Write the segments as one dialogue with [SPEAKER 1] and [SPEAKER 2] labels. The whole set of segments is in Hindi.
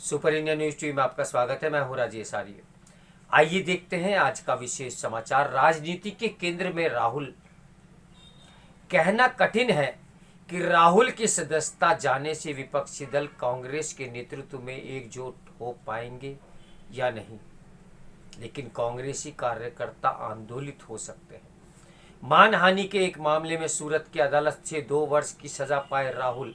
[SPEAKER 1] सुपर इंडिया न्यूज टीवी में आपका स्वागत है। मैं हूं राजेश आर्य। आइए देखते हैं आज का विशेष समाचार। राजनीति के केंद्र में राहुल। कहना कठिन है कि राहुल की सदस्यता जाने से विपक्षी दल कांग्रेस के नेतृत्व में एकजुट हो पाएंगे या नहीं, लेकिन कांग्रेसी कार्यकर्ता आंदोलित हो सकते हैं। मानहानि के एक मामले में सूरत की अदालत से 2 वर्ष की सजा पाए राहुल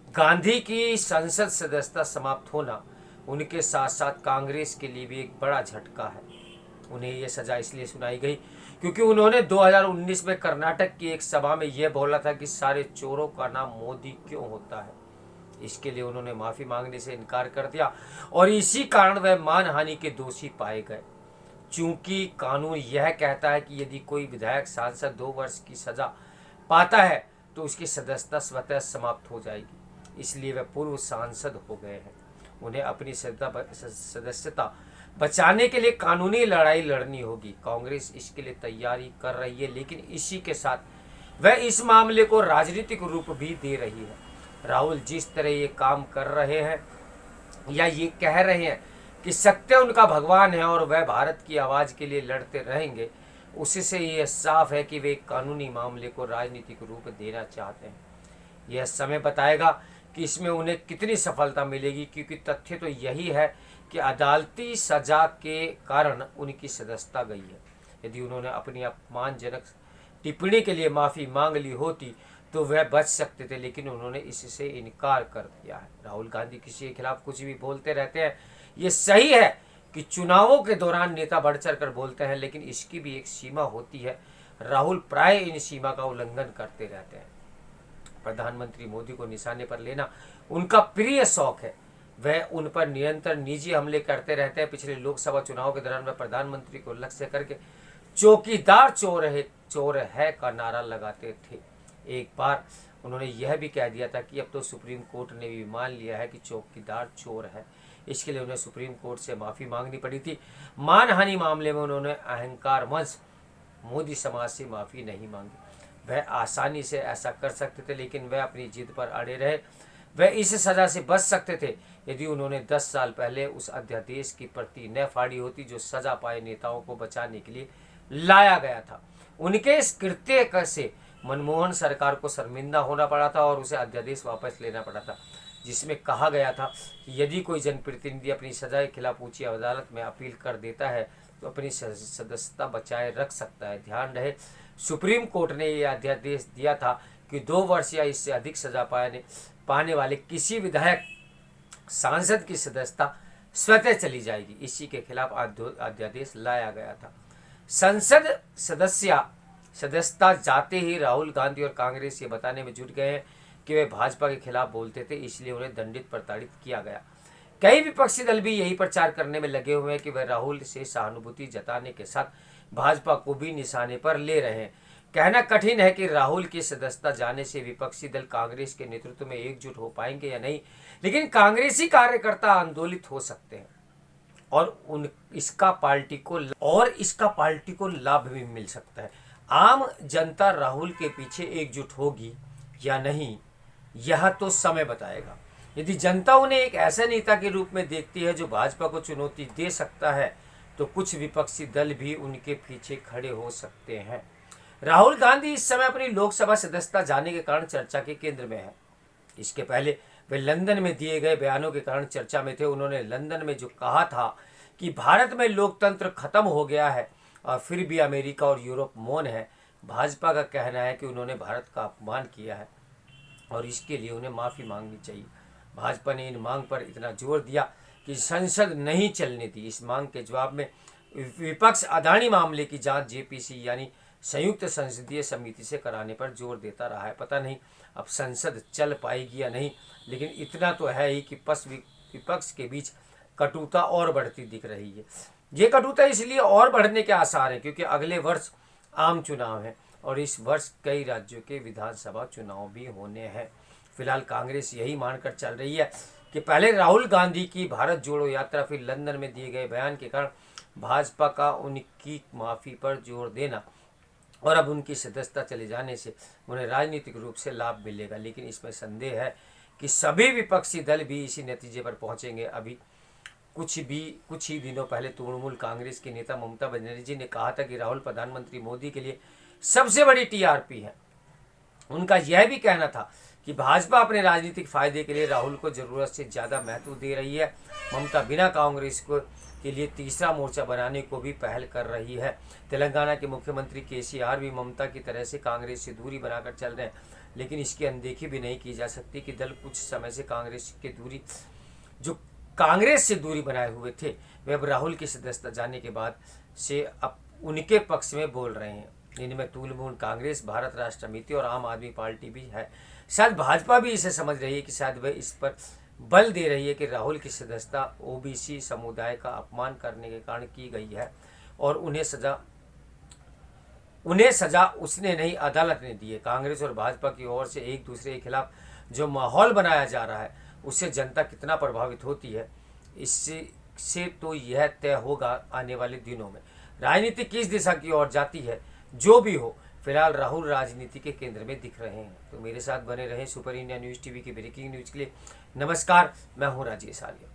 [SPEAKER 1] गांधी की संसद सदस्यता समाप्त होना उनके साथ साथ कांग्रेस के लिए भी एक बड़ा झटका है। उन्हें यह सजा इसलिए सुनाई गई क्योंकि उन्होंने 2019 में कर्नाटक की एक सभा में यह बोला था कि सारे चोरों का नाम मोदी क्यों होता है। इसके लिए उन्होंने माफी मांगने से इनकार कर दिया और इसी कारण वह मानहानि के दोषी पाए गए। चूंकि कानून यह कहता है कि यदि कोई विधायक सांसद 2 वर्ष की सजा पाता है तो उसकी सदस्यता स्वतः समाप्त हो जाएगी, इसलिए वह पूर्व सांसद हो गए हैं। उन्हें अपनी सदस्यता बचाने के लिए कानूनी लड़ाई लड़नी होगी। कांग्रेस इसके लिए तैयारी कर रही है, लेकिन इसी के साथ वह इस मामले को राजनीतिक रूप भी दे रही है। राहुल जिस तरह ये काम कर रहे हैं या ये कह रहे हैं कि सत्य उनका भगवान है और वह भारत की आवाज़ के लिए लड़ते रहेंगे, उससे यह साफ है कि वे कानूनी मामले को राजनीतिक रूप देना चाहते हैं। यह समय बताएगा कि इसमें उन्हें कितनी सफलता मिलेगी, क्योंकि तथ्य तो यही है कि अदालती सजा के कारण उनकी सदस्यता गई है। यदि उन्होंने अपनी अपमानजनक टिप्पणी के लिए माफ़ी मांग ली होती तो वह बच सकते थे, लेकिन उन्होंने इससे इनकार कर दिया है। राहुल गांधी किसी के खिलाफ कुछ भी बोलते रहते हैं। ये सही है कि चुनावों के दौरान नेता बढ़ चढ़ कर बोलते हैं, लेकिन इसकी भी एक सीमा होती है। राहुल प्राय इन सीमा का उल्लंघन करते रहते हैं। प्रधानमंत्री मोदी को निशाने पर लेना उनका प्रिय शौक है। वह उन पर निरंतर निजी हमले करते रहते हैं। पिछले लोकसभा चुनाव के दौरान वह प्रधानमंत्री को लक्ष्य करके चौकीदार चोर है का नारा लगाते थे। एक बार उन्होंने यह भी कह दिया था कि अब तो सुप्रीम कोर्ट ने भी मान लिया है कि चौकीदार चोर है। इसके लिए उन्हें सुप्रीम कोर्ट से माफ़ी मांगनी पड़ी थी। मानहानि मामले में उन्होंने अहंकारवश मोदी समाज से माफ़ी नहीं मांगी। वह आसानी से ऐसा कर सकते थे, लेकिन वह अपनी जिद पर अड़े रहे। वह इस सज़ा से बच सकते थे यदि उन्होंने 10 साल पहले उस अध्यादेश की प्रति न फाड़ी होती जो सजा पाए नेताओं को बचाने के लिए लाया गया था। उनके इस कृत्य से मनमोहन सरकार को शर्मिंदा होना पड़ा था और उसे अध्यादेश वापस लेना पड़ा था, जिसमें कहा गया था कि यदि कोई जनप्रतिनिधि अपनी सजा के खिलाफ ऊंची अदालत में अपील कर देता है तो अपनी सदस्यता बचाए रख सकता है। ध्यान रहे, सुप्रीम कोर्ट ने यह अध्यादेश दिया था कि 2 वर्ष या इससे अधिक सजा पाने वाले किसी विधायक सांसद की सदस्यता स्वतः चली जाएगी। इसी के खिलाफ अध्यादेश लाया गया था। संसद सदस्यता जाते ही राहुल गांधी और कांग्रेस ये बताने में जुट गए हैं कि वे भाजपा के खिलाफ बोलते थे, इसलिए उन्हें दंडित प्रताड़ित किया गया। कई विपक्षी दल भी यही प्रचार करने में लगे हुए हैं कि वह राहुल से सहानुभूति जताने के साथ भाजपा को भी निशाने पर ले रहे हैं। कहना कठिन है कि राहुल की सदस्यता जाने से विपक्षी दल कांग्रेस के नेतृत्व में एकजुट हो पाएंगे या नहीं, लेकिन कांग्रेसी कार्यकर्ता आंदोलित हो सकते हैं और इसका पार्टी को लाभ भी मिल सकता है। आम जनता राहुल के पीछे एकजुट होगी या नहीं, यह तो समय बताएगा। यदि जनता उन्हें एक ऐसे नेता के रूप में देखती है जो भाजपा को चुनौती दे सकता है, तो कुछ विपक्षी दल भी उनके पीछे खड़े हो सकते हैं। राहुल गांधी इस समय अपनी लोकसभा सदस्यता जाने के कारण चर्चा के केंद्र में है। इसके पहले वे लंदन में दिए गए बयानों के कारण चर्चा में थे। उन्होंने लंदन में जो कहा था कि भारत में लोकतंत्र खत्म हो गया है और फिर भी अमेरिका और यूरोप मौन है। भाजपा का कहना है कि उन्होंने भारत का अपमान किया है और इसके लिए उन्हें माफ़ी मांगनी चाहिए। भाजपा ने इन मांग पर इतना जोर दिया कि संसद नहीं चलने दी। इस मांग के जवाब में विपक्ष अदानी मामले की जांच जेपीसी यानी संयुक्त संसदीय समिति से कराने पर जोर देता रहा है। पता नहीं अब संसद चल पाएगी या नहीं, लेकिन इतना तो है ही कि विपक्ष के बीच कटुता और बढ़ती दिख रही है। ये कटुता इसलिए और बढ़ने के आसार हैं क्योंकि अगले वर्ष आम चुनाव है और इस वर्ष कई राज्यों के विधानसभा चुनाव भी होने हैं। फिलहाल कांग्रेस यही मानकर चल रही है कि पहले राहुल गांधी की भारत जोड़ो यात्रा, फिर लंदन में दिए गए बयान के कारण भाजपा का उनकी माफ़ी पर जोर देना और अब उनकी सदस्यता चले जाने से उन्हें राजनीतिक रूप से लाभ मिलेगा। लेकिन इसमें संदेह है कि सभी विपक्षी दल भी इसी नतीजे पर पहुंचेंगे। अभी कुछ ही दिनों पहले तृणमूल कांग्रेस के नेता ममता बनर्जी ने कहा था कि राहुल प्रधानमंत्री मोदी के लिए सबसे बड़ी टीआरपी है। उनका यह भी कहना था कि भाजपा अपने राजनीतिक फायदे के लिए राहुल को जरूरत से ज़्यादा महत्व दे रही है। ममता बिना कांग्रेस को के लिए तीसरा मोर्चा बनाने को भी पहल कर रही है। तेलंगाना के मुख्यमंत्री केसीआर भी ममता की तरह से कांग्रेस से दूरी बनाकर चल रहे हैं, लेकिन इसकी अनदेखी भी नहीं की जा सकती कि दल कुछ समय से कांग्रेस से दूरी बनाए हुए थे, वे अब राहुल की सदस्यता जाने के बाद से अब उनके पक्ष में बोल रहे हैं। इनमें तृणमूल कांग्रेस, भारत राष्ट्र समिति और आम आदमी पार्टी भी है। शायद भाजपा भी इसे समझ रही है कि शायद वह इस पर बल दे रही है कि राहुल की सदस्यता ओबीसी समुदाय का अपमान करने के कारण की गई है और उन्हें सजा उसने नहीं, अदालत ने दी है। कांग्रेस और भाजपा की ओर से एक दूसरे के खिलाफ जो माहौल बनाया जा रहा है उससे जनता कितना प्रभावित होती है, इससे तो यह तय होगा आने वाले दिनों में राजनीति किस दिशा की ओर जाती है। जो भी हो, फिलहाल राहुल राजनीति के केंद्र में दिख रहे हैं। तो मेरे साथ बने रहें सुपर इंडिया न्यूज़ टीवी की ब्रेकिंग न्यूज़ के लिए। नमस्कार, मैं हूं राजेश आर्य।